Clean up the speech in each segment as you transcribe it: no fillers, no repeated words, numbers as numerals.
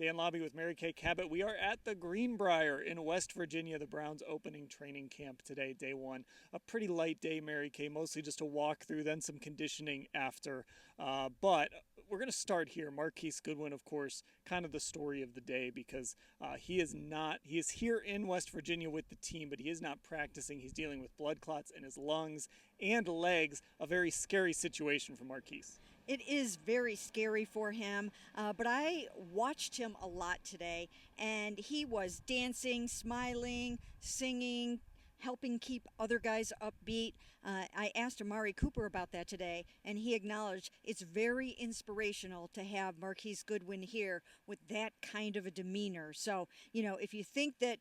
Dan Labbe with Mary Kay Cabot. We are at the Greenbrier in West Virginia, the Browns opening training camp today, day one. A pretty light day, Mary Kay, mostly just a walk through, then some conditioning after. But we're going to start here. Marquise Goodwin, of course, kind of the story of the day because he is here in West Virginia with the team, but he is not practicing. He's dealing with blood clots in his lungs and legs. A very scary situation for Marquise. It is very scary for him, but I watched him a lot today, and he was dancing, smiling, singing, helping keep other guys upbeat. I asked Amari Cooper about that today, and he acknowledged it's very inspirational to have Marquise Goodwin here with that kind of a demeanor. So, if you think that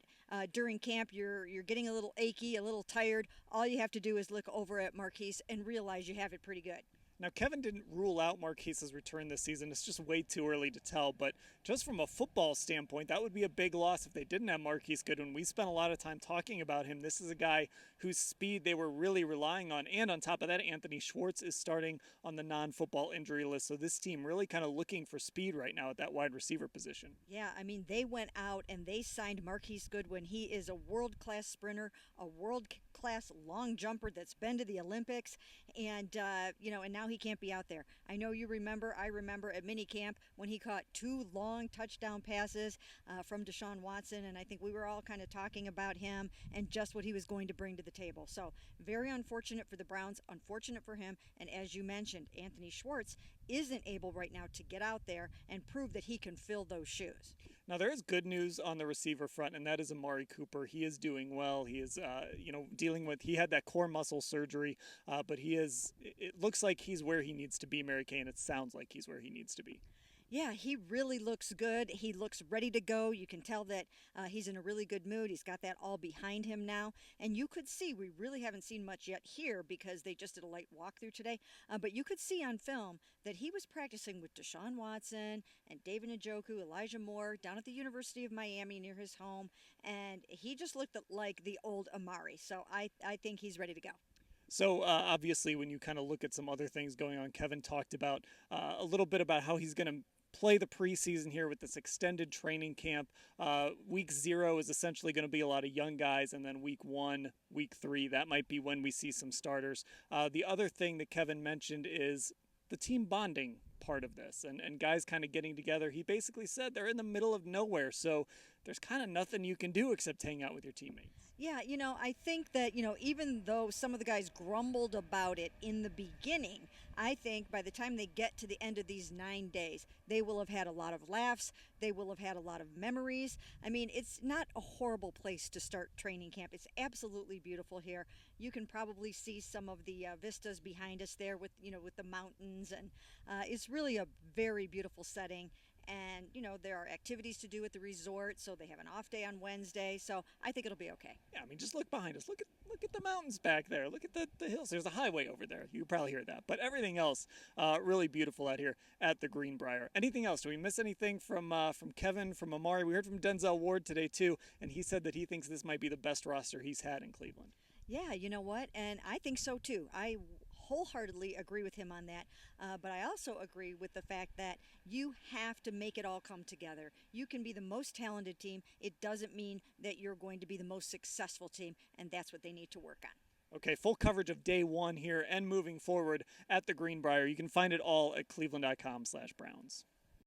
during camp you're getting a little achy, a little tired, all you have to do is look over at Marquise and realize you have it pretty good. Now, Kevin didn't rule out Marquise's return this season. It's just way too early to tell. But just from a football standpoint, that would be a big loss if they didn't have Marquise Goodwin. We spent a lot of time talking about him. This is a guy whose speed they were really relying on. And on top of that, Anthony Schwartz is starting on the non-football injury list. So this team really kind of looking for speed right now at that wide receiver position. Yeah, I mean, they went out and they signed Marquise Goodwin. He is a world-class sprinter, a world-class long jumper that's been to the Olympics. And now he can't be out there. I know I remember at minicamp when he caught 2 long touchdown passes from Deshaun Watson, and I think we were all kind of talking about him and just what he was going to bring to the table. So very unfortunate for the Browns, unfortunate for him, and as you mentioned, Anthony Schwartz isn't able right now to get out there and prove that he can fill those shoes. Now, there is good news on the receiver front, and that is Amari Cooper. He is doing well. He is, he had that core muscle surgery, but it looks like he's where he needs to be, Mary Kay, and it sounds like he's where he needs to be. Yeah, he really looks good. He looks ready to go. You can tell that he's in a really good mood. He's got that all behind him now. And you could see, we really haven't seen much yet here because they just did a light walkthrough today. But you could see on film that he was practicing with Deshaun Watson and David Njoku, Elijah Moore down at the University of Miami near his home. And he just looked like the old Amari. So I think he's ready to go. So obviously, when you kind of look at some other things going on, Kevin talked about a little bit about how he's going to play the preseason here with this extended training camp. Week 0 is essentially going to be a lot of young guys, and then week 1, week 3, that might be when we see some starters. The other thing that Kevin mentioned is the team bonding part of this and guys kind of getting together. He basically said they're in the middle of nowhere, so there's kind of nothing you can do except hang out with your teammates. Yeah, I think that, even though some of the guys grumbled about it in the beginning, I think by the time they get to the end of these 9 days, they will have had a lot of laughs. They will have had a lot of memories. I mean, it's not a horrible place to start training camp. It's absolutely beautiful here. You can probably see some of the vistas behind us there with the mountains, and it's really a very beautiful setting. And, there are activities to do at the resort, so they have an off day on Wednesday. So I think it'll be okay. Yeah, I mean, just look behind us. Look at the mountains back there. Look at the hills. There's a highway over there. You probably hear that. But everything else, really beautiful out here at the Greenbrier. Anything else? Do we miss anything from Kevin, from Amari? We heard from Denzel Ward today, too, and he said that he thinks this might be the best roster he's had in Cleveland. Yeah, you know what? And I think so, too. I wholeheartedly agree with him on that. But I also agree with the fact that you have to make it all come together. You can be the most talented team. It doesn't mean that you're going to be the most successful team, and that's what they need to work on. Okay, full coverage of day 1 here and moving forward at the Greenbrier. You can find it all at cleveland.com/Browns.